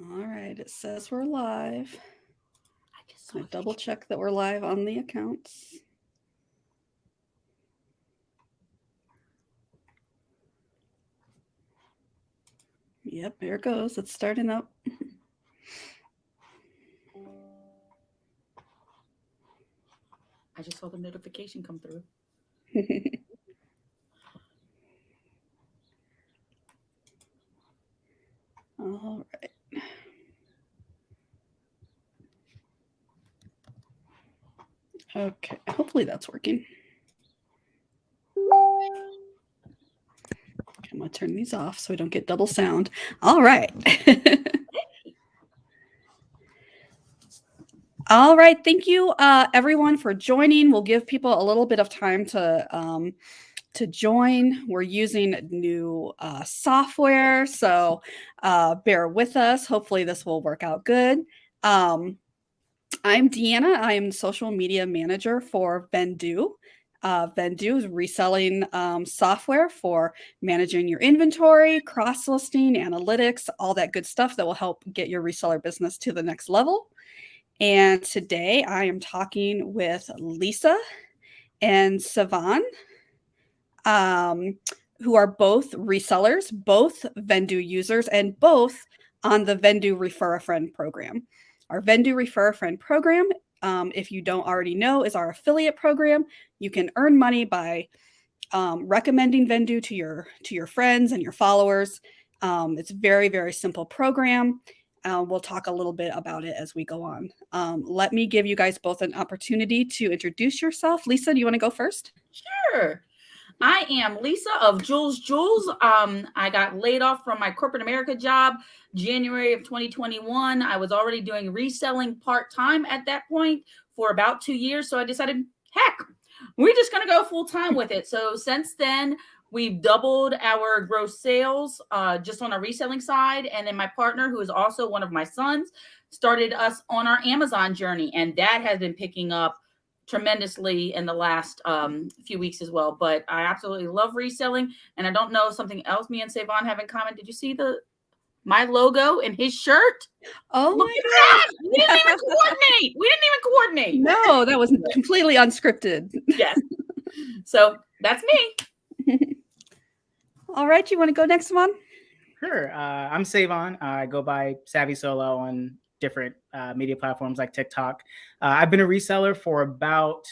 All right, it says we're live. I I double check that we're live on the accounts. Yep, here it goes. It's starting up. I just saw the notification come through. All right. Okay, hopefully that's working. I'm going to turn these off so we don't get double sound. All right. All right. Thank you, everyone, for joining. We'll give people a little bit of time to join. We're using new software, so bear with us. Hopefully, this will work out good. I'm Deanna. I am the social media manager for Vendoo. Vendoo is reselling software for managing your inventory, cross-listing, analytics, all that good stuff that will help get your reseller business to the next level. And today I am talking with Lisa and Savan, who are both resellers, both Vendoo users, and both on the Vendoo Refer a Friend program. Our Vendoo Refer a Friend program, if you don't already know, is our affiliate program. You can earn money by recommending Vendoo to your friends and your followers. It's a very, very simple program. We'll talk a little bit about it as we go on. Let me give you guys both an opportunity to introduce yourself. Lisa, do you want to go first? Sure. I am Lisa of Jules. I got laid off from my corporate America job January of 2021. I was already doing reselling part-time at that point for about 2 years. So I decided, heck, we're just going to go full time with it. So since then, we've doubled our gross sales just on our reselling side. And then my partner, who is also one of my sons, started us on our Amazon journey. And that has been picking up tremendously in the last few weeks as well. But I absolutely love reselling. And I don't know, something else me and Savon have in common. Did you see my logo in his shirt? Oh, look at that! We didn't even coordinate. No, that was completely unscripted. Yes. So that's me. All right, you want to go next one? Sure. I'm Savon. I go by Savvy Solo on different media platforms like TikTok. I've been a reseller for about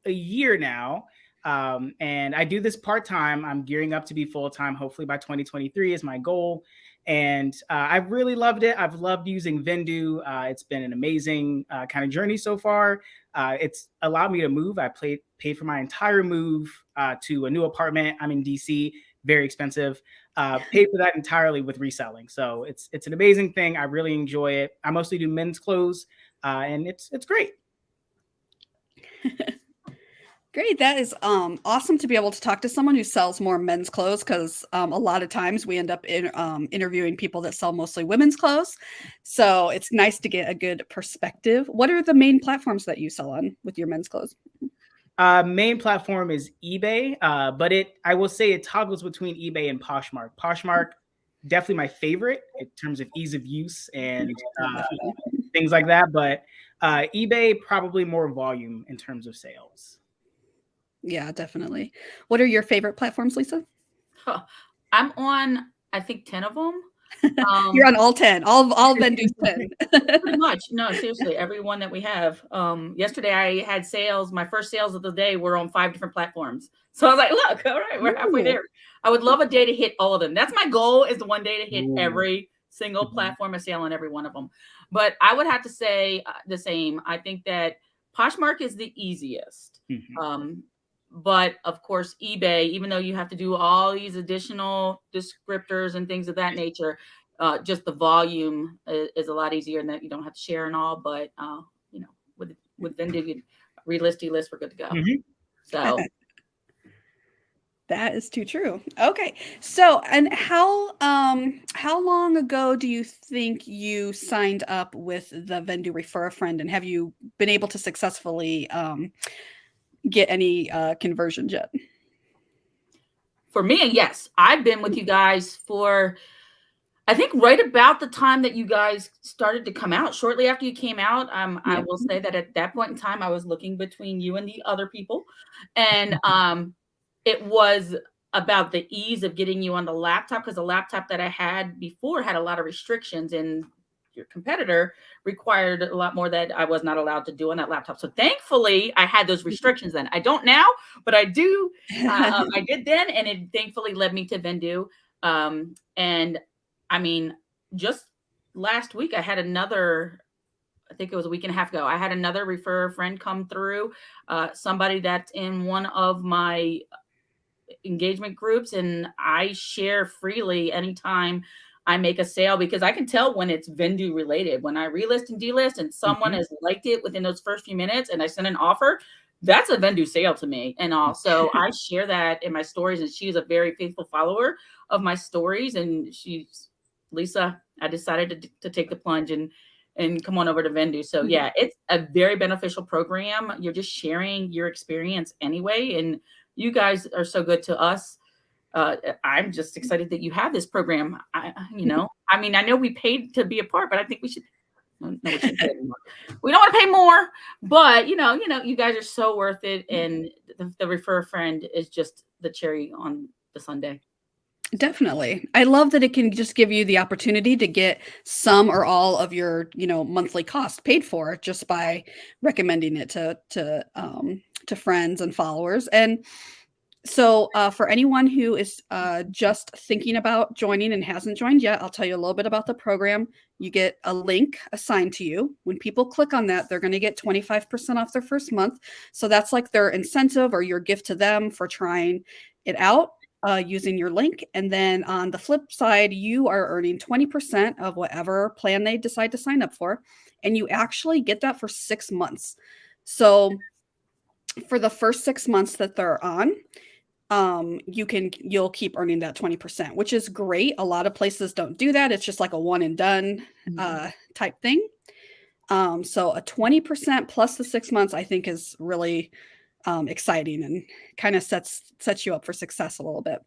a year now. And I do this part-time. I'm gearing up to be full-time. Hopefully by 2023 is my goal. And I've really loved it. I've loved using Vendoo. It's been an amazing kind of journey so far. It's allowed me to move. I paid for my entire move to a new apartment. I'm in DC, very expensive. Paid for that entirely with reselling. So it's an amazing thing. I really enjoy it. I mostly do men's clothes, and it's great. Great. That is awesome to be able to talk to someone who sells more men's clothes, because a lot of times we end up interviewing people that sell mostly women's clothes. So it's nice to get a good perspective. What are the main platforms that you sell on with your men's clothes? Main platform is eBay, but I will say it toggles between eBay and Poshmark. Poshmark, definitely my favorite in terms of ease of use and things like that. But eBay, probably more volume in terms of sales. Yeah, definitely. What are your favorite platforms, Lisa? I'm on, I think, 10 of them. You're on all 10, all Vendoo's 10. Pretty much. No, seriously, every one that we have. Yesterday I had sales. My first sales of the day were on 5 different platforms. So I was like, look, all right, we're halfway there. I would love a day to hit all of them. That's my goal, is the one day to hit every single platform and sale on every one of them. But I would have to say the same. I think that Poshmark is the easiest. But of course, eBay, even though you have to do all these additional descriptors and things of that nature, just the volume is a lot easier, and that you don't have to share and all. But with Vendoo, relisty list, we're good to go. So that is too true. Okay, so and how long ago do you think you signed up with the Vendoo Refer a Friend, and have you been able to successfully get any conversions yet? For me, yes, I've been with you guys for I think right about the time that you guys started to come out, shortly after you came out, I will say that at that point in time, I was looking between you and the other people. And it was about the ease of getting you on the laptop, because the laptop that I had before had a lot of restrictions, and your competitor required a lot more that I was not allowed to do on that laptop. So thankfully, I had those restrictions then. I don't now, but I do. I did then, and it thankfully led me to Vendoo. And I mean, just last week, I had another, I think it was a week and a half ago, I had another refer a friend come through, somebody that's in one of my engagement groups, and I share freely anytime I make a sale, because I can tell when it's Vendoo related. When I relist and delist and someone has liked it within those first few minutes and I send an offer, that's a Vendoo sale to me. And also I share that in my stories, and she's a very faithful follower of my stories. And she's, Lisa, I decided to take the plunge and come on over to Vendoo. So yeah, it's a very beneficial program. You're just sharing your experience anyway. And you guys are so good to us. I'm just excited that you have this program. I mean, I know we paid to be a part, but I think we should. No, we shouldn't pay more. We don't want to pay more, but you guys are so worth it, and the refer a friend is just the cherry on the sundae. Definitely. I love that it can just give you the opportunity to get some or all of your, monthly cost paid for just by recommending it to friends and followers. And so for anyone who is just thinking about joining and hasn't joined yet, I'll tell you a little bit about the program. You get a link assigned to you. When people click on that, they're going to get 25% off their first month. So that's like their incentive or your gift to them for trying it out using your link. And then on the flip side, you are earning 20% of whatever plan they decide to sign up for. And you actually get that for 6 months. So for the first 6 months that they're on, you'll keep earning that 20%, which is great. A lot of places don't do that. It's just like a one and done type thing. So a 20% plus the 6 months, I think, is really exciting and kind of sets you up for success a little bit.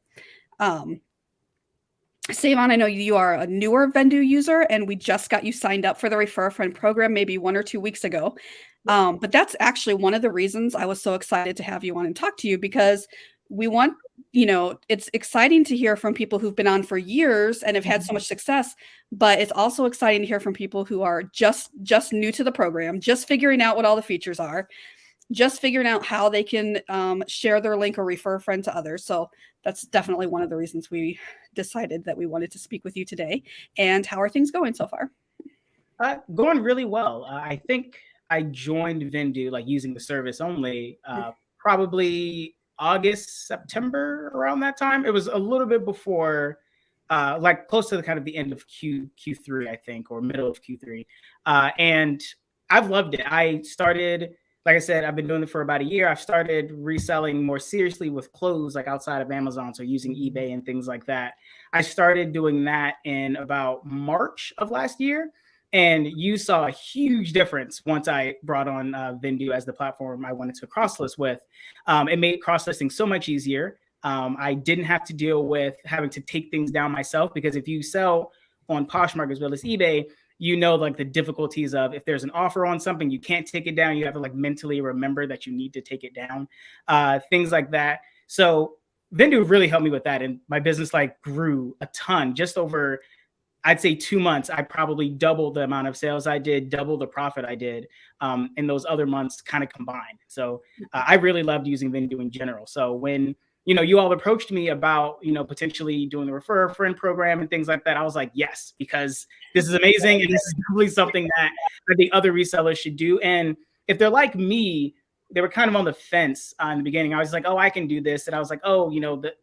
Savon, I know you are a newer Vendoo user, and we just got you signed up for the Refer a Friend program maybe 1 or 2 weeks ago. But that's actually one of the reasons I was so excited to have you on and talk to you, because we want, it's exciting to hear from people who've been on for years and have had so much success, but it's also exciting to hear from people who are just new to the program, just figuring out what all the features are, just figuring out how they can share their link or refer a friend to others. So that's definitely one of the reasons we decided that we wanted to speak with you today. And how are things going so far? Going really well. I think I joined Vendoo, like using the service only, probably August, September, around that time. It was a little bit before, like close to the kind of the end of Q3, I think, or middle of Q3. And I've loved it. I started, like I said, I've been doing it for about a year. I've started reselling more seriously with clothes, like outside of Amazon, so using eBay and things like that. I started doing that in about March of last year. And you saw a huge difference once I brought on Vendoo as the platform I wanted to cross-list with. It made cross-listing so much easier. I didn't have to deal with having to take things down myself, because if you sell on Poshmark as well as eBay, like the difficulties of, if there's an offer on something, you can't take it down. You have to like mentally remember that you need to take it down, things like that. So Vendoo really helped me with that. And my business like grew a ton. Just over, I'd say 2 months, I probably doubled the amount of sales I did, double the profit I did in those other months kind of combined. So I really loved using Vendoo in general. So when you all approached me about, potentially doing the Refer a Friend program and things like that, I was like, yes, because this is amazing. And this is probably something that I think other resellers should do. And if they're like me, they were kind of on the fence in the beginning. I was like, oh, I can do this. And I was like, oh,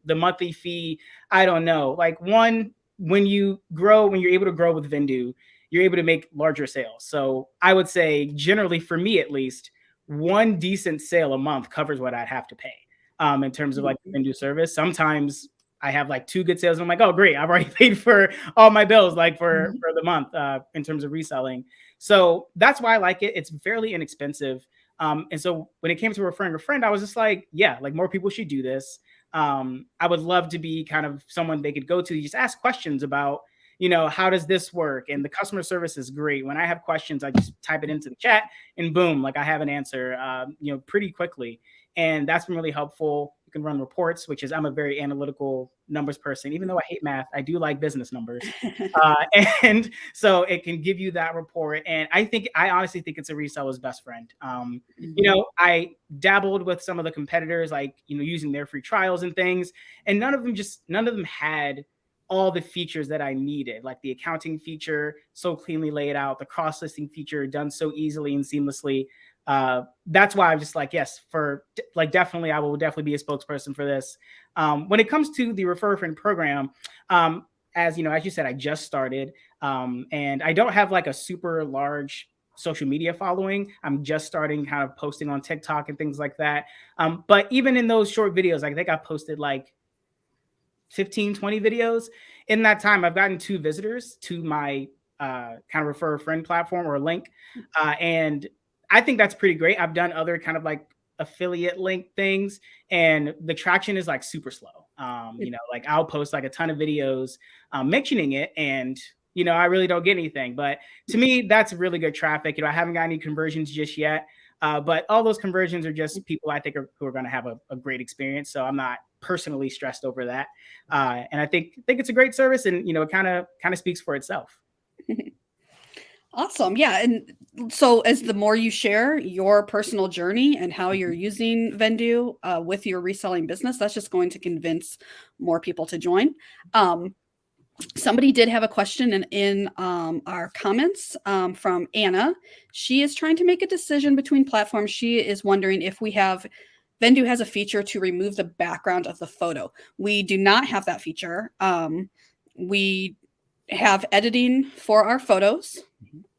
the monthly fee, I don't know. Like when you're able to grow with Vendoo, you're able to make larger sales. So I would say generally, for me at least, one decent sale a month covers what I'd have to pay in terms of like the Vendoo service. Sometimes I have like 2 good sales and I'm like, oh, great, I've already paid for all my bills, like for the month in terms of reselling. So that's why I like it. It's fairly inexpensive. And so when it came to referring a friend, I was just like, yeah, like more people should do this. I would love to be kind of someone they could go to, just ask questions about, how does this work? And the customer service is great. When I have questions, I just type it into the chat and boom, like I have an answer, pretty quickly. And that's been really helpful. You can run reports, which is, I'm a very analytical numbers person. Even though I hate math, I do like business numbers. And so it can give you that report. And I honestly think it's a reseller's best friend. I dabbled with some of the competitors, like, using their free trials and things. And none of them had all the features that I needed, like the accounting feature, so cleanly laid out, the cross listing feature done so easily and seamlessly. That's why I'm just like, yes, definitely, I will definitely be a spokesperson for this. When it comes to the Refer a Friend program, as you said, I just started, and I don't have like a super large social media following. I'm just starting kind of posting on TikTok and things like that. But even in those short videos, I think I posted like 15, 20 videos. In that time, I've gotten 2 visitors to my kind of Refer a Friend platform or link. And I think that's pretty great. I've done other kind of like affiliate link things, and the traction is like super slow. Like I'll post like a ton of videos mentioning it, and I really don't get anything. But to me, that's really good traffic. I haven't got any conversions just yet. But all those conversions are just people I think who are going to have a great experience. So I'm not personally stressed over that. And I think it's a great service, and it kind of speaks for itself. Awesome. Yeah. And so as the more you share your personal journey and how you're using Vendoo with your reselling business, that's just going to convince more people to join. Somebody did have a question in our comments from Anna. She is trying to make a decision between platforms. She is wondering if Vendoo has a feature to remove the background of the photo. We do not have that feature. We have editing for our photos.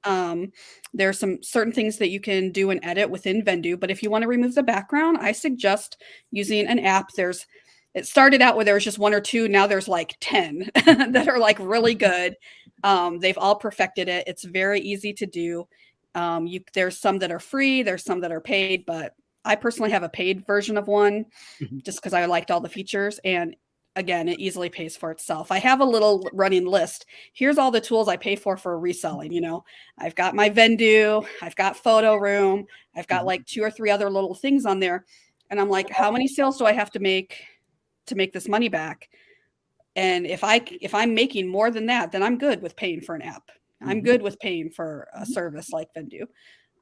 There are some certain things that you can do and edit within Vendoo, but if you want to remove the background, I suggest using an app. It started out where there was just 1 or 2. Now there's like 10 that are like really good. They've all perfected it. It's very easy to do. There's some that are free. There's some that are paid, but I personally have a paid version of one just because I liked all the features. And again, it easily pays for itself. I have a little running list. Here's all the tools I pay for reselling. I've got my Vendoo, I've got Photo Room, I've got like 2 or 3 other little things on there. And I'm like, how many sales do I have to make this money back? And if I'm making more than that, then I'm good with paying for an app. I'm good with paying for a service like Vendoo,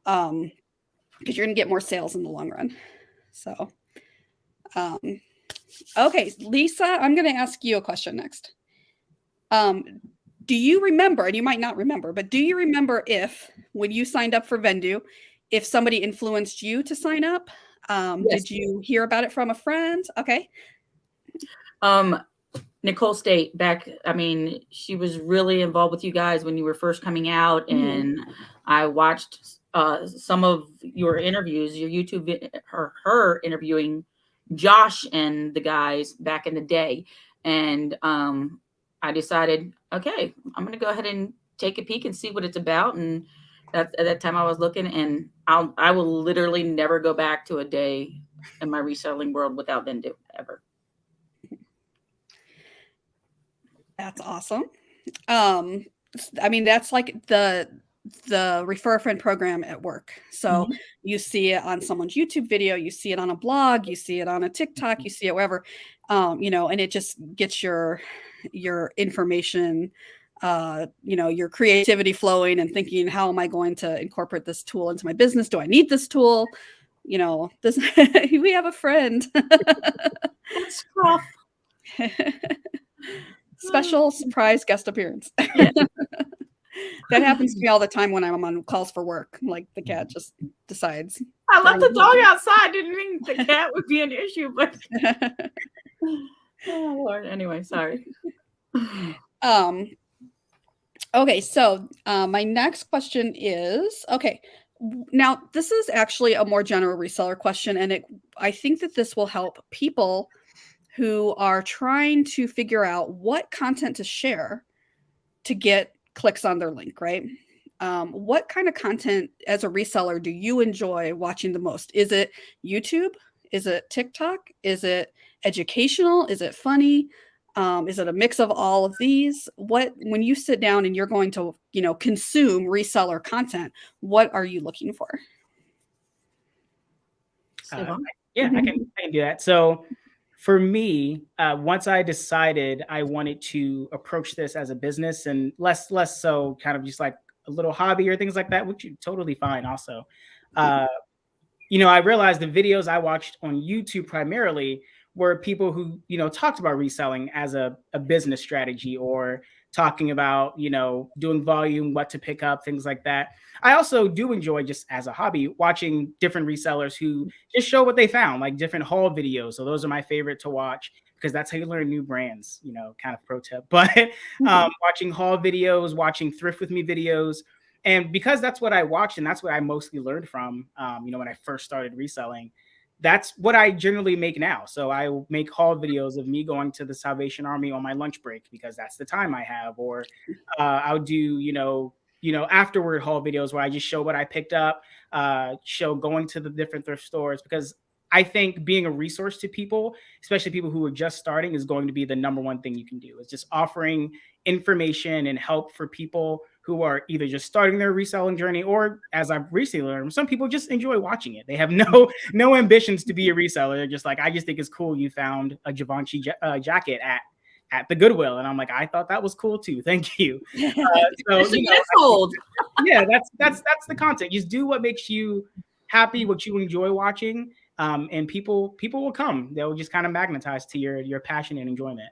because you're going to get more sales in the long run. So, okay, Lisa, I'm going to ask you a question next. Do you remember, and you might not remember, but do you remember if, when you signed up for Vendoo, if somebody influenced you to sign up? Yes. Did you hear about it from a friend? Okay. Nicole State she was really involved with you guys when you were first coming out. And I watched some of your interviews, your YouTube, her interviewing Josh and the guys back in the day. And I decided, okay, I'm going to go ahead and take a peek and see what it's about. And at that time I was looking, and I will literally never go back to a day in my reselling world without Vendoo ever. That's awesome. That's like the Refer a Friend program at work. So you see it on someone's YouTube video, you see it on a blog, you see it on a TikTok, you see it wherever, and it just gets your information, your creativity flowing and thinking, how am I going to incorporate this tool into my business? Do I need this tool? We have a friend. That's rough. Special surprise guest appearance. Yeah. That happens to me all the time when I'm on calls for work. Like the cat just decides. I left the dog outside. Didn't think the cat would be an issue, but oh Lord. Anyway, sorry. Okay, so my next question is, okay, now this is actually a more general reseller question, and I think that this will help people who are trying to figure out what content to share to get clicks on their link, right? What kind of content as a reseller do you enjoy watching the most? Is it YouTube? Is it TikTok? Is it educational? Is it funny? Is it a mix of all of these? When you sit down and you're going to, consume reseller content, what are you looking for? Yeah, I can do that. So for me, once I decided I wanted to approach this as a business and less so kind of just like a little hobby or things like that, which is totally fine also. I realized the videos I watched on YouTube primarily were people who, talked about reselling as a business strategy, or talking about, doing volume, what to pick up, things like that. I also do enjoy, just as a hobby, watching different resellers who just show what they found, like different haul videos. So those are my favorite to watch, because that's how you learn new brands, kind of pro tip. But watching haul videos, watching Thrift With Me videos, and because that's what I watched and that's what I mostly learned from, when I first started reselling, that's what I generally make now. So I make haul videos of me going to the Salvation Army on my lunch break, because that's the time I have. Or I'll do, afterward haul videos where I just show what I picked up, show going to the different thrift stores, because I think being a resource to people, especially people who are just starting, is going to be the number one thing you can do. Is just offering information and help for people who are either just starting their reselling journey, or, as I've recently learned, some people just enjoy watching it. They have no ambitions to be a reseller. They're just like, I just think it's cool you found a Givenchy jacket at the Goodwill, and I'm like, I thought that was cool too. Thank you. Yeah, that's the content. Just do what makes you happy, what you enjoy watching, and people will come. They'll just kind of magnetize to your passion and enjoyment.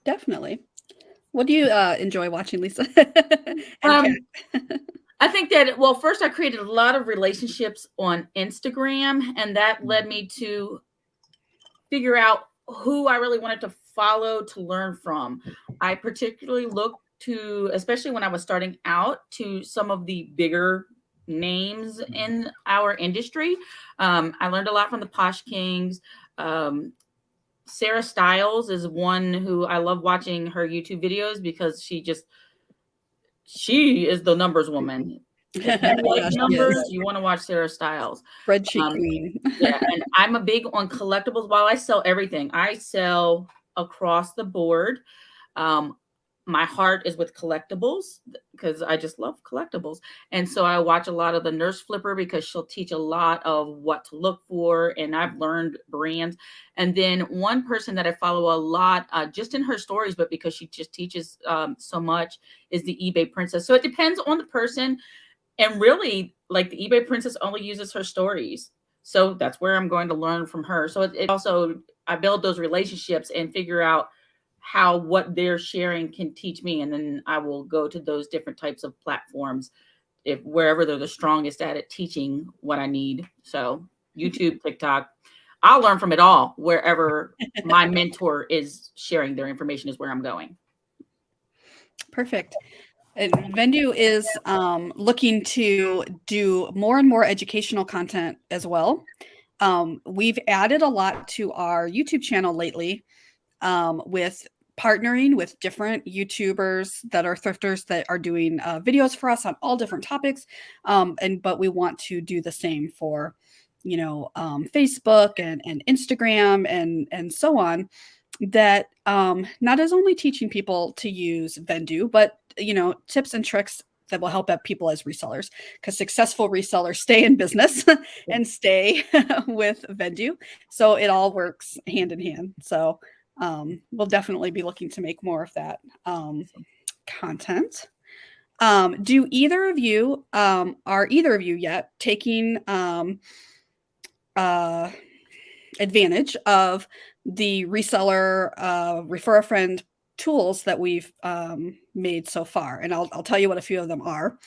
Definitely. What do you enjoy watching, Lisa? I think that, well, first I created a lot of relationships on Instagram, and that led me to figure out who I really wanted to follow to learn from. I particularly looked to, especially when I was starting out, to some of the bigger names in our industry. I learned a lot from the Posh Kings. Sarah Stiles is one who I love watching her YouTube videos, because she is the numbers woman. If you like numbers, you want to watch Sarah Stiles. Spreadsheet queen. Yeah, and I'm a big on collectibles. While I sell everything, I sell across the board. My heart is with collectibles, because I just love collectibles. And so I watch a lot of the Nurse Flipper, because she'll teach a lot of what to look for. And I've learned brands. And then one person that I follow a lot, just in her stories, but because she just teaches so much, is the eBay Princess. So it depends on the person. And really, like, the eBay Princess only uses her stories. So that's where I'm going to learn from her. So it also, I build those relationships and figure out how what they're sharing can teach me, and then I will go to those different types of platforms wherever they're the strongest at it, teaching what I need. So YouTube, TikTok, I'll learn from it all. Wherever my mentor is sharing their information is where I'm going. Perfect. And Vendoo is looking to do more and more educational content as well. We've added a lot to our YouTube channel lately, with partnering with different YouTubers that are thrifters that are doing videos for us on all different topics. But we want to do the same for, Facebook and Instagram and so on, that not as only teaching people to use Vendoo, but, tips and tricks that will help out people as resellers, because successful resellers stay in business and stay with Vendoo. So it all works hand in hand. So we'll definitely be looking to make more of that content. Do either of you, are either of you yet taking advantage of the reseller refer a friend tools that we've made so far? And I'll tell you what a few of them are,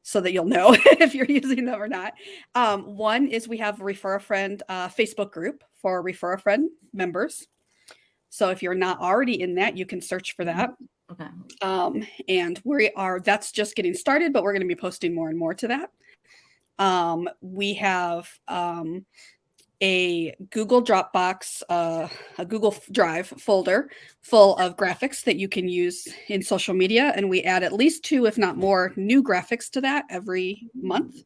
so that you'll know if you're using them or not. One is we have a Refer a Friend Facebook group for Refer a Friend members. So if you're not already in that, you can search for that. Okay. And that's just getting started, but we're going to be posting more and more to that. We have a Google Dropbox, a Google Drive folder full of graphics that you can use in social media. And we add at least 2, if not more, new graphics to that every month.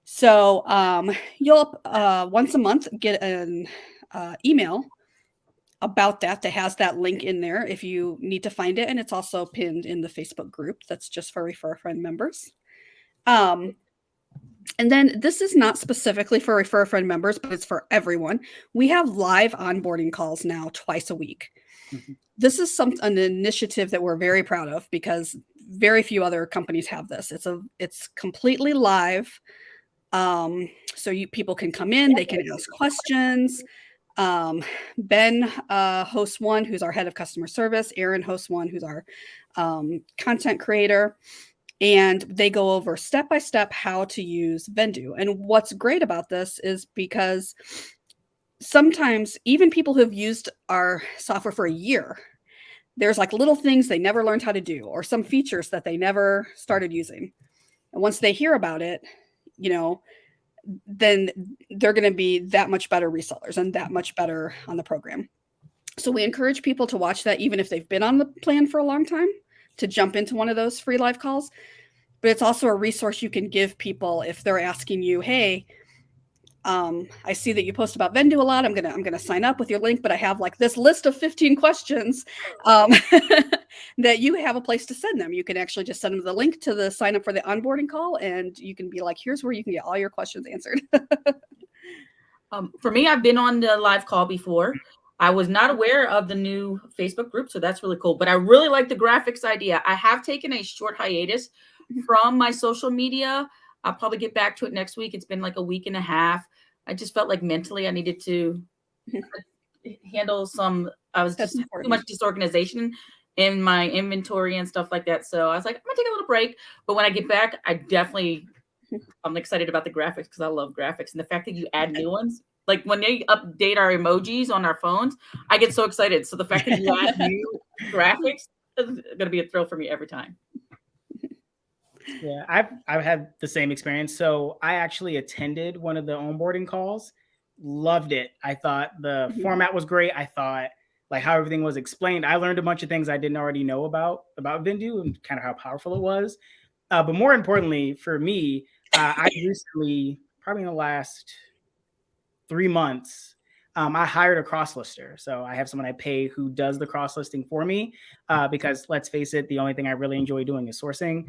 So you'll once a month get an email about that has that link in there if you need to find it. And it's also pinned in the Facebook group that's just for Refer a Friend members. And then this is not specifically for Refer a Friend members, but it's for everyone. We have live onboarding calls now twice a week. This is an initiative that we're very proud of because very few other companies have this. It's completely live. So people can come in, they can ask questions. Ben hosts one, who's our head of customer service. Aaron hosts one, who's our content creator. And they go over step by step how to use Vendoo. And what's great about this is because sometimes even people who've used our software for a year, there's like little things they never learned how to do or some features that they never started using. And once they hear about it, then they're going to be that much better resellers and that much better on the program. So we encourage people to watch that even if they've been on the plan for a long time, to jump into one of those free live calls. But it's also a resource you can give people if they're asking you, hey, I see that you post about Vendoo a lot. I'm gonna sign up with your link, but I have like this list of 15 questions that you have a place to send them. You can actually just send them the link to the sign up for the onboarding call, and you can be like, here's where you can get all your questions answered. For me, I've been on the live call before. I was not aware of the new Facebook group, so that's really cool. But I really like the graphics idea. I have taken a short hiatus from my social media. I'll probably get back to it next week. It's been like a week and a half. I just felt like mentally I needed to handle I was just too much disorganization in my inventory and stuff like that. So I was like, I'm gonna take a little break. But when I get back, I'm excited about the graphics because I love graphics. And the fact that you add new ones, like when they update our emojis on our phones, I get so excited. So the fact that you add new graphics is going to be a thrill for me every time. Yeah, I've had the same experience. So I actually attended one of the onboarding calls, loved it. I thought the format was great. I thought like how everything was explained. I learned a bunch of things I didn't already know about Vendoo and kind of how powerful it was. But more importantly for me, I recently, probably in the last 3 months, I hired a cross lister. So I have someone I pay who does the cross listing for me because let's face it, the only thing I really enjoy doing is sourcing.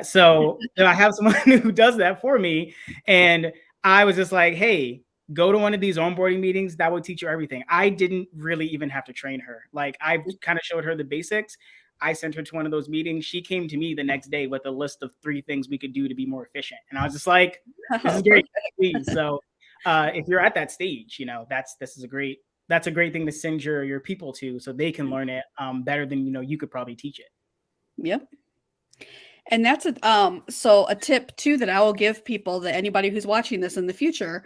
So I have someone who does that for me. And I was just like, hey, go to one of these onboarding meetings. That will teach you everything. I didn't really even have to train her. Like I kind of showed her the basics. I sent her to one of those meetings. She came to me the next day with a list of 3 things we could do to be more efficient. And I was just like, this is great. So if you're at that stage, that's a great thing to send your people to so they can learn it better than, you could probably teach it. Yep. And that's so a tip too that I will give people, that anybody who's watching this in the future,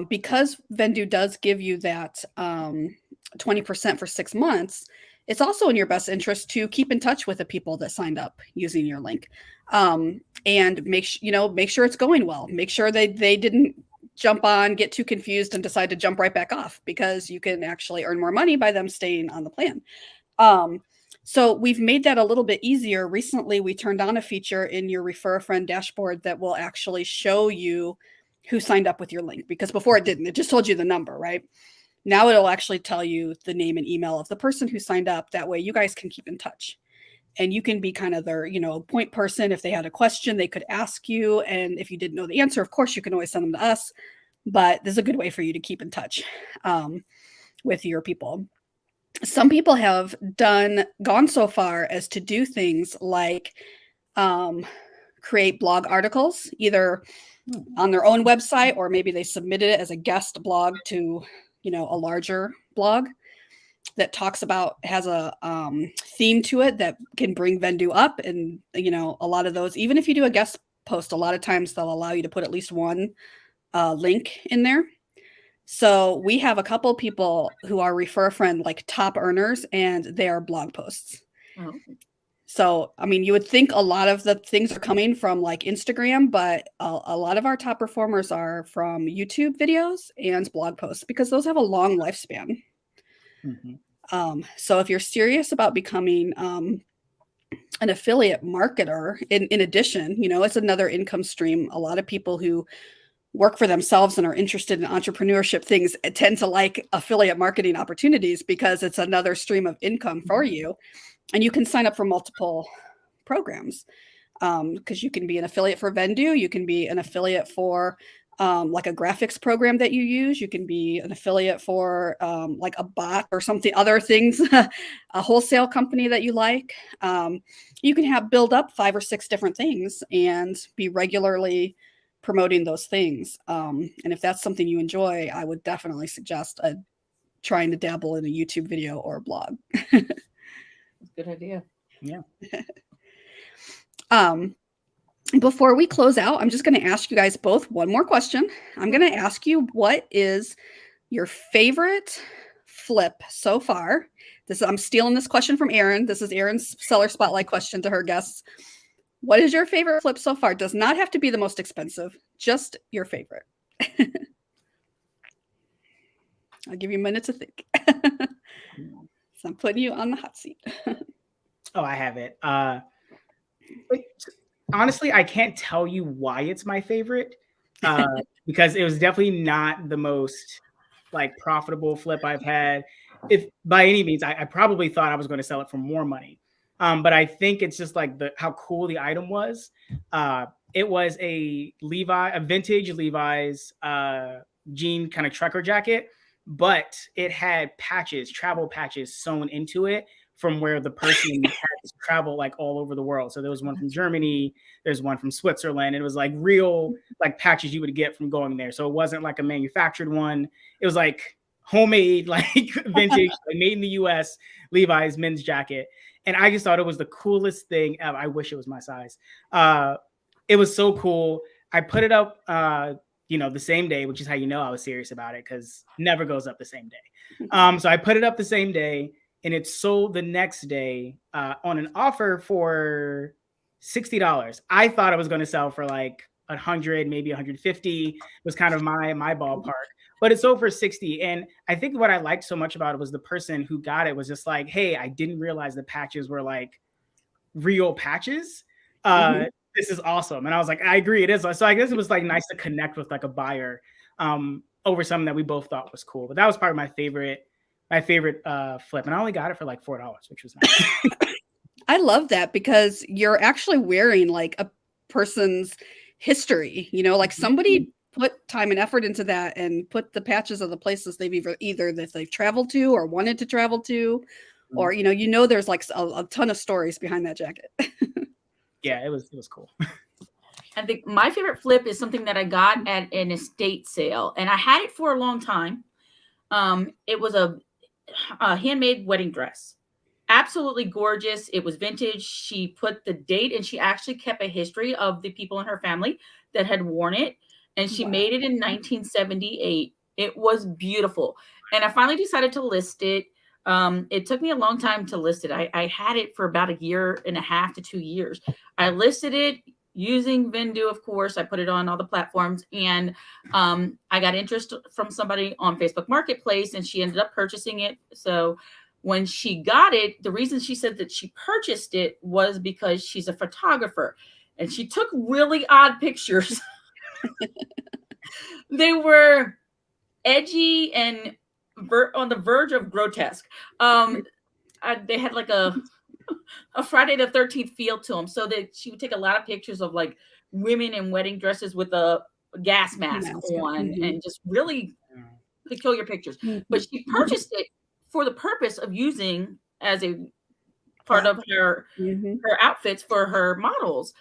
because Vendoo does give you that 20% for 6 months, it's also in your best interest to keep in touch with the people that signed up using your link, and make sure it's going well. Make sure they didn't jump on, get too confused, and decide to jump right back off, because you can actually earn more money by them staying on the plan. So we've made that a little bit easier. Recently, we turned on a feature in your Refer a Friend dashboard that will actually show you who signed up with your link, because before it didn't. It just told you the number, right? Now it'll actually tell you the name and email of the person who signed up. That way you guys can keep in touch. And you can be kind of their, point person. If they had a question, they could ask you. And if you didn't know the answer, of course, you can always send them to us. But this is a good way for you to keep in touch with your people. Some people have gone so far as to do things like create blog articles, either on their own website, or maybe they submitted it as a guest blog to, a larger blog that has a theme to it that can bring Vendoo up. And, a lot of those, even if you do a guest post, a lot of times they'll allow you to put at least one link in there. So we have a couple people who are Refer a Friend, like top earners, and they are blog posts. Oh. So, you would think a lot of the things are coming from like Instagram, but a lot of our top performers are from YouTube videos and blog posts, because those have a long lifespan. Mm-hmm. So if you're serious about becoming an affiliate marketer, in addition, it's another income stream. A lot of people who work for themselves and are interested in entrepreneurship things tend to like affiliate marketing opportunities because it's another stream of income for you. And you can sign up for multiple programs because you can be an affiliate for Vendoo. You can be an affiliate for like a graphics program that you use. You can be an affiliate for like a bot or something, other things, a wholesale company that you like. You can build up 5 or 6 different things and be regularly promoting those things. And if that's something you enjoy, I would definitely suggest trying to dabble in a YouTube video or a blog. Good idea. Yeah. Before we close out, I'm just going to ask you guys both one more question. I'm going to ask you, what is your favorite flip so far? I'm stealing this question from Erin. This is Erin's seller spotlight question to her guests. What is your favorite flip so far? Does not have to be the most expensive, just your favorite. I'll give you a minute to think. So I'm putting you on the hot seat. Oh, I have it. Honestly, I can't tell you why it's my favorite because it was definitely not the most like profitable flip I've had. If by any means, I probably thought I was going to sell it for more money. But I think it's just like how cool the item was. It was a vintage Levi's jean kind of trucker jacket, but it had patches, travel patches sewn into it from where the person had to travel like all over the world. So there was one from Germany, there's one from Switzerland. It was like real like patches you would get from going there. So it wasn't like a manufactured one. It was like homemade, like vintage, like made in the US Levi's men's jacket. And I just thought it was the coolest thing ever. I wish it was my size. It was so cool. I put it up, the same day, which is how you know I was serious about it because never goes up the same day. So I put it up the same day. And it sold the next day on an offer for $60. I thought I was going to sell for like 100, maybe 150 was kind of my ballpark, but it sold for 60. And I think what I liked so much about it was the person who got it was just like, hey, I didn't realize the patches were like real patches. This is awesome. And I was like, I agree, it is. So I guess it was like nice to connect with like a buyer over something that we both thought was cool. But that was probably my favorite flip, and I only got it for like $4, which was nice. I love that because you're actually wearing like a person's history, like somebody put time and effort into that and put the patches of the places they've either that they've traveled to or wanted to travel to, or there's like a ton of stories behind that jacket. Yeah, it was cool. I think my favorite flip is something that I got at an estate sale, and I had it for a long time. It was a handmade wedding dress. Absolutely gorgeous. It was vintage. She put the date and she actually kept a history of the people in her family that had worn it. And she made it in 1978. It was beautiful. And I finally decided to list it. It took me a long time to list it. I had it for about 1.5 to 2 years. I listed it using Vendoo, of course. I put it on all the platforms, and I got interest from somebody on Facebook Marketplace, and she ended up purchasing it. So when she got it, the reason she said that she purchased it was because she's a photographer, and she took really odd pictures. They were edgy and on the verge of grotesque. They had like a Friday the 13th feel to them. So that she would take a lot of pictures of like women in wedding dresses with a gas mask on and just really peculiar pictures. But she purchased it for the purpose of using as a part of her outfits for her models.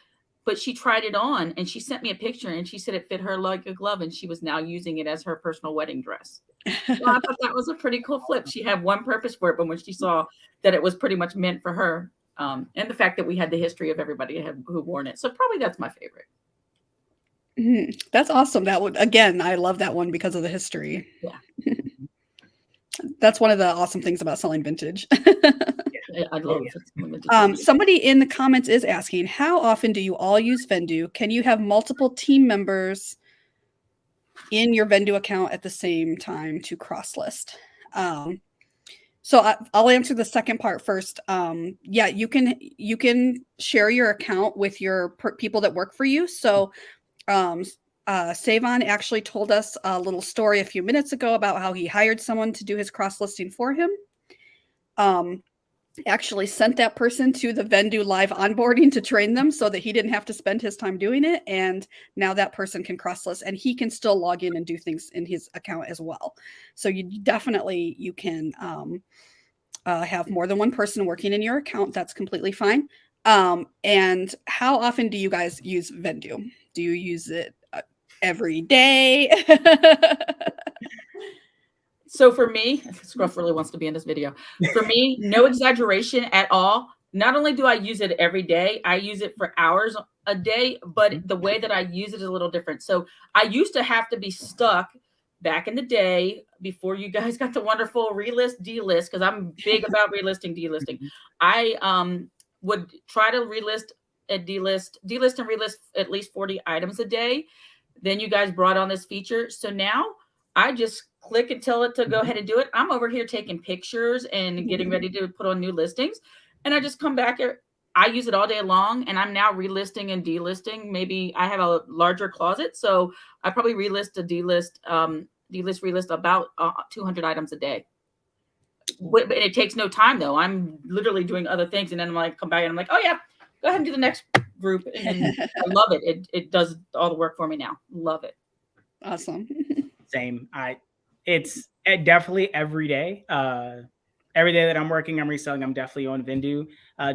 But she tried it on and she sent me a picture and she said it fit her like a glove, and she was now using it as her personal wedding dress. So I thought that was a pretty cool flip. She had one purpose for it, but when she saw that it was pretty much meant for her, and the fact that we had the history of everybody who worn it. So probably that's my favorite. That's awesome. That one, again, I love that one because of the history. Yeah. That's one of the awesome things about selling vintage. I love it. Somebody in the comments is asking, how often do you all use Vendoo? Can you have multiple team members in your Vendoo account at the same time to cross list? So I'll answer the second part first. Yeah, you can share your account with your people that work for you. So Savon actually told us a little story a few minutes ago about how he hired someone to do his cross-listing for him. Actually sent that person to the Vendoo live onboarding to train them so that he didn't have to spend his time doing it. And now that person can cross-list and he can still log in and do things in his account as well. So you can have more than one person working in your account. That's completely fine. And how often do you guys use Vendoo? Do you use it every day? So for me, Scruff really wants to be in this video. For me, no exaggeration at all. Not only do I use it every day, I use it for hours a day, but the way that I use it is a little different. So I used to have to be stuck back in the day before you guys got the wonderful relist, delist, because I'm big about relisting, delisting. I would try to relist and delist and relist at least 40 items a day. Then you guys brought on this feature. So now I just click and tell it to go ahead and do it. I'm over here taking pictures and getting ready to put on new listings. And I just come back here. I use it all day long, and I'm now relisting and delisting. Maybe I have a larger closet, so I probably relist, relist about 200 items a day. But it takes no time though. I'm literally doing other things, and then I'm like, come back and I'm like, oh yeah, go ahead and do the next group. And I love it. It does all the work for me now. Love it. Awesome. Same. It's definitely every day. Every day that I'm working, I'm reselling, I'm definitely on Vendoo.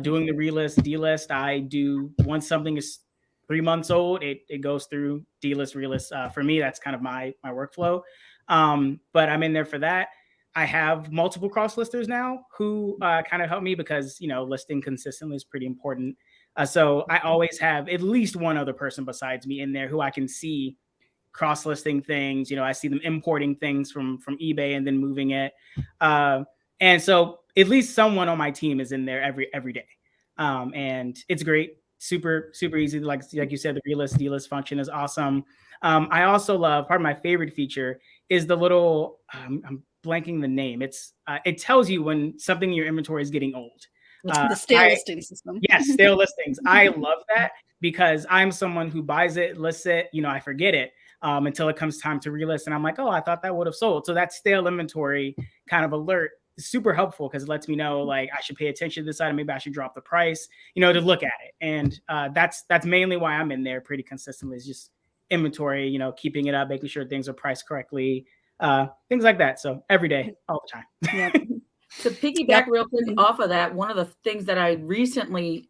Doing the relist, delist, I do once something is 3 months old, it goes through delist, relist. For me, that's kind of my workflow. But I'm in there for that. I have multiple cross listers now who kind of help me because, listing consistently is pretty important. So I always have at least one other person besides me in there who I can see cross listing things. I see them importing things from eBay and then moving it. And so at least someone on my team is in there every day. And it's great. Super, super easy. Like you said, the relist, delist function is awesome. I also love, part of my favorite feature is the little, I'm blanking the name. It tells you when something in your inventory is getting old. The stale listing system. Yes, stale listings. I love that because I'm someone who buys it, lists it, I forget it until it comes time to relist. And I'm like, oh, I thought that would have sold. So that stale inventory kind of alert is super helpful because it lets me know like I should pay attention to this item. Maybe I should drop the price, to look at it. And that's mainly why I'm in there pretty consistently, is just inventory, keeping it up, making sure things are priced correctly, things like that. So every day, all the time. Yep. To piggyback real quick off of that, one of the things that I recently,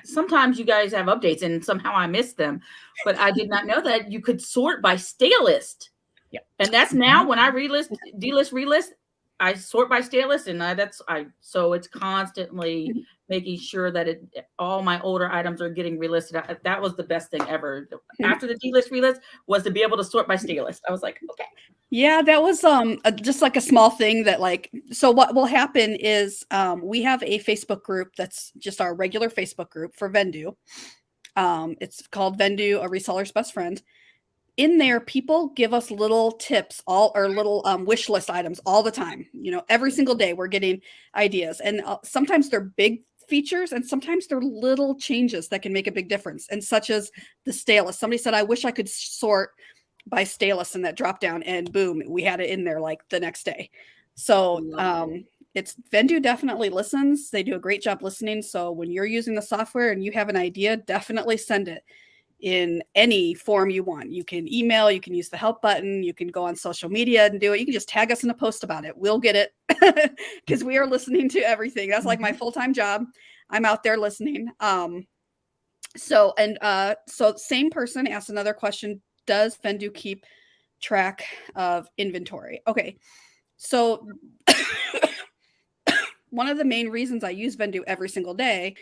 sometimes you guys have updates and somehow I missed them, but I did not know that you could sort by stale list. Yeah. And that's now when I relist, relist, I sort by stale list, and so it's constantly making sure that all my older items are getting relisted. That was the best thing ever. After the delist relist was to be able to sort by stale list. I was like, okay. Yeah, that was just like a small thing that so what will happen is we have a Facebook group that's just our regular Facebook group for Vendoo. It's called Vendoo, a reseller's best friend. In there, people give us little tips, little wish list items all the time. Every single day we're getting ideas, and sometimes they're big features, and sometimes they're little changes that can make a big difference. And such as the stale list. Somebody said, "I wish I could sort by stale list," in that drop down, and boom, we had it in there like the next day. So it's Vendoo definitely listens. They do a great job listening. So when you're using the software and you have an idea, definitely send it in any form you want. You can email, you can use the help button, you can go on social media and do it. You can just tag us in a post about it. We'll get it because we are listening to everything. That's like my full-time job. I'm out there listening. So same person asked another question. Does Vendoo keep track of inventory? Okay. So one of the main reasons I use Vendoo every single day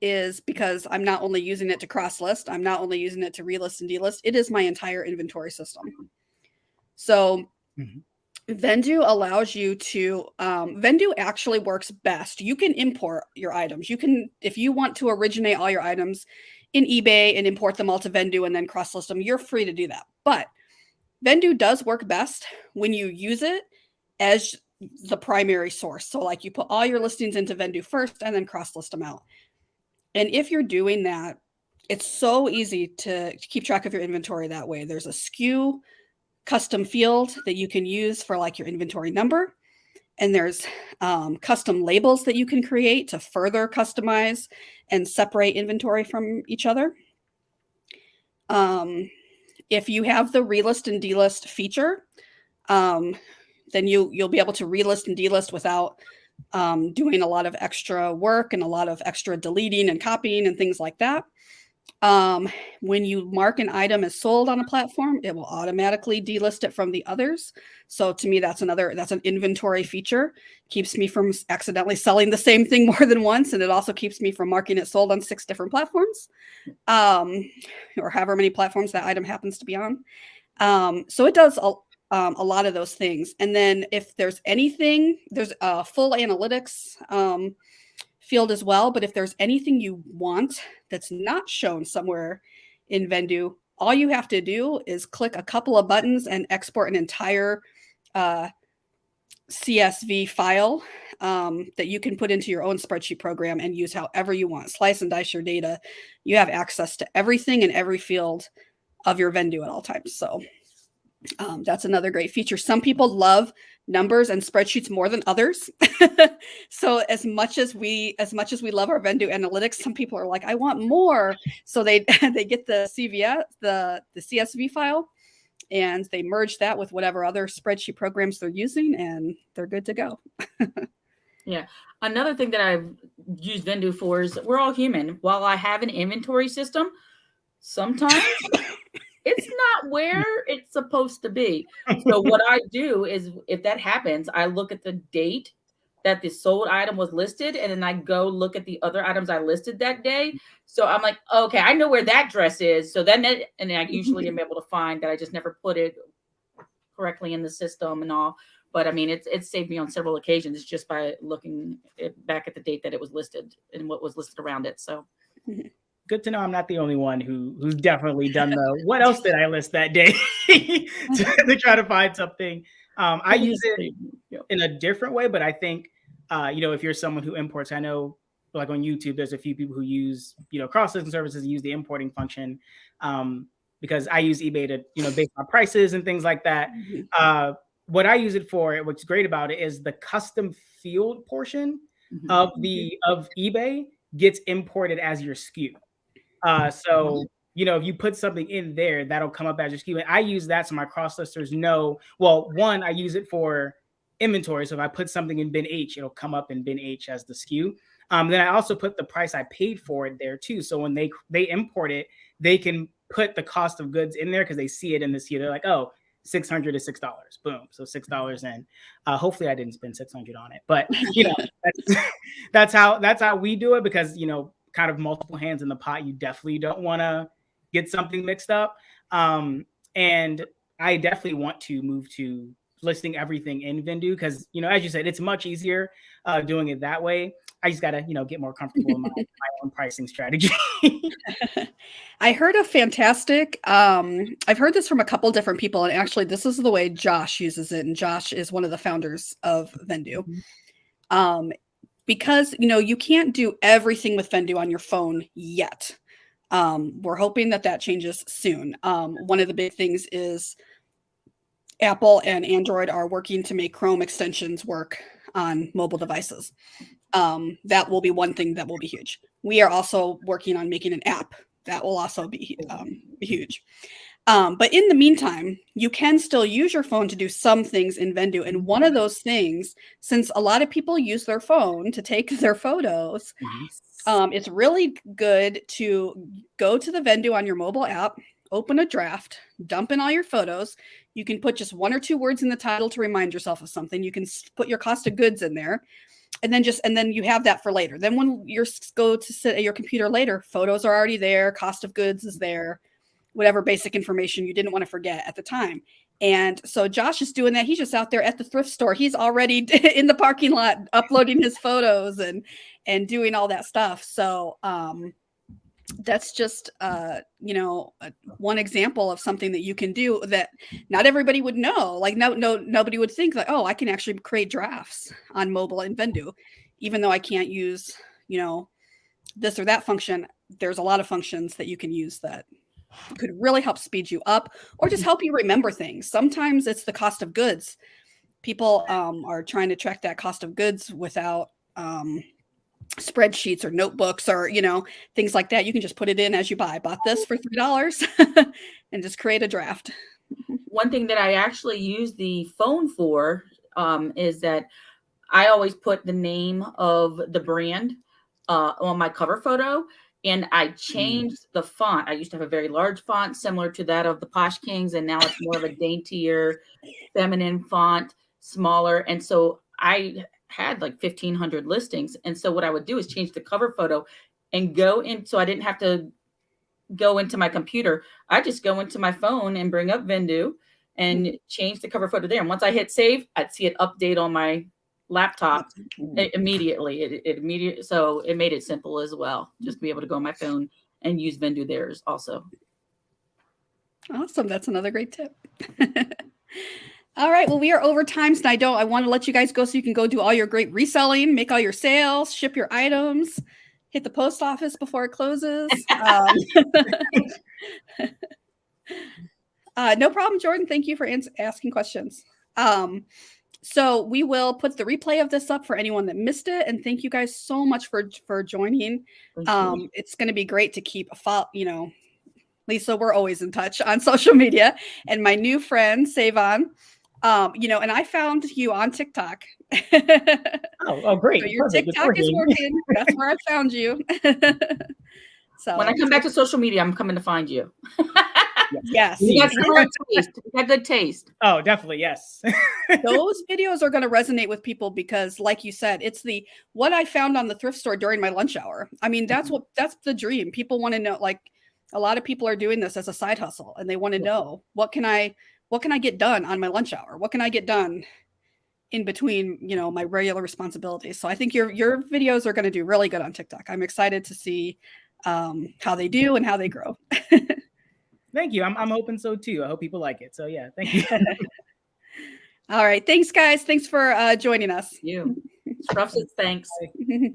is because I'm not only using it to cross list, I'm not only using it to relist and delist, it is my entire inventory system. So Vendoo allows you to, Vendoo actually works best. You can import your items. You can, if you want to originate all your items in eBay and import them all to Vendoo and then cross list them, you're free to do that. But Vendoo does work best when you use it as the primary source. So like you put all your listings into Vendoo first and then cross list them out. And if you're doing that, it's so easy to keep track of your inventory that way. There's a SKU custom field that you can use for like your inventory number. And there's custom labels that you can create to further customize and separate inventory from each other. If you have the relist and delist feature, then you'll be able to relist and delist without doing a lot of extra work and a lot of extra deleting and copying and things like that. When you mark an item as sold on a platform, it will automatically delist it from the others. So to me, that's an inventory feature. Keeps me from accidentally selling the same thing more than once. And it also keeps me from marking it sold on 6 different platforms, or however many platforms that item happens to be on. So it does a lot of those things. And then if there's anything, there's a full analytics field as well. But if there's anything you want that's not shown somewhere in Vendoo, all you have to do is click a couple of buttons and export an entire CSV file that you can put into your own spreadsheet program and use however you want. Slice and dice your data. You have access to everything in every field of your Vendoo at all times. So that's another great feature. Some people love numbers and spreadsheets more than others. So as much as we love our Vendoo analytics, some people are like, I want more. So they get the CSV file and they merge that with whatever other spreadsheet programs they're using, and they're good to go. Yeah. Another thing that I've used Vendoo for is we're all human. While I have an inventory system, sometimes it's not where it's supposed to be. So what I do is, if that happens, I look at the date that the sold item was listed, and then I go look at the other items I listed that day. So I'm like, okay, I know where that dress is. So then and I usually am able to find that I just never put it correctly in the system and all. But I mean, it's saved me on several occasions just by looking back at the date that it was listed and what was listed around it. So good to know I'm not the only one who's definitely done the what else did I list that day to try to find something. I use it in a different way, but I think if you're someone who imports, I know like on YouTube, there's a few people who use cross-listing services, use the importing function, because I use eBay to based on prices and things like that. What I use it for, what's great about it, is the custom field portion of eBay gets imported as your SKU. So, if you put something in there, that'll come up as your SKU. And I use that so my cross-listers know, well, one, I use it for inventory. So if I put something in bin H, it'll come up in bin H as the SKU. Then I also put the price I paid for it there too. So when they import it, they can put the cost of goods in there because they see it in the SKU. They're like, oh, $600 is $6. Boom. So $6 in. Hopefully I didn't spend $600 on it. But that's how we do it, because kind of multiple hands in the pot. You definitely don't want to get something mixed up. And I definitely want to move to listing everything in Vendoo because, as you said, it's much easier doing it that way. I just got to, get more comfortable in my own pricing strategy. I heard a fantastic, I've heard this from a couple different people, and actually this is the way Josh uses it. And Josh is one of the founders of Vendoo. Because, you can't do everything with Vendoo on your phone yet. We're hoping that changes soon. One of the big things is Apple and Android are working to make Chrome extensions work on mobile devices. That will be one thing that will be huge. We are also working on making an app that will also be huge. But in the meantime, you can still use your phone to do some things in Vendoo. And one of those things, since a lot of people use their phone to take their photos, it's really good to go to the Vendoo on your mobile app, open a draft, dump in all your photos. You can put just 1 or 2 words in the title to remind yourself of something. You can put your cost of goods in there. And then you have that for later. Then when you go to sit at your computer later, photos are already there. Cost of goods is there. Whatever basic information you didn't want to forget at the time. And so Josh is doing that. He's just out there at the thrift store. He's already in the parking lot uploading his photos and doing all that stuff. So that's just one example of something that you can do that not everybody would know. Like nobody would think like, oh, I can actually create drafts on mobile in Vendoo, even though I can't use this or that function. There's a lot of functions that you can use that could really help speed you up or just help you remember things. Sometimes it's the cost of goods. People are trying to track that cost of goods without spreadsheets or notebooks or, things like that. You can just put it in as you buy. I bought this for $3 and just create a draft. One thing that I actually use the phone for is that I always put the name of the brand on my cover photo, and I changed the font. I used to have a very large font similar to that of the Posh Kings, and now it's more of a daintier, feminine font, smaller. And so I had like 1,500 listings. And so what I would do is change the cover photo and go in. So I didn't have to go into my computer. I just go into my phone and bring up Vendoo and change the cover photo there. And once I hit save, I'd see it update on my laptop immediately. So it made it simple as well. Just be able to go on my phone and use Vendoo there also. Awesome. That's another great tip. All right. Well, we are over time, so I want to let you guys go so you can go do all your great reselling, make all your sales, ship your items, hit the post office before it closes. No problem, Jordan. Thank you for asking questions. So we will put the replay of this up for anyone that missed it. And thank you guys so much for joining. It's going to be great to keep a follow, Lisa, we're always in touch on social media. And my new friend, Savon, and I found you on TikTok. Oh, great. So your TikTok is working. That's where I found you. So when I come back to social media, I'm coming to find you. Yes. You got good taste. Oh, definitely. Yes. Those videos are going to resonate with people because, like you said, it's what I found on the thrift store during my lunch hour. I mean, that's the dream. People want to know, like, a lot of people are doing this as a side hustle and they want to know what can I get done on my lunch hour? What can I get done in between, my regular responsibilities? So I think your videos are going to do really good on TikTok. I'm excited to see how they do and how they grow. Thank you. I'm hoping so too. I hope people like it. So yeah, thank you. All right. Thanks, guys. Thanks for joining us. You. Thanks. Bye.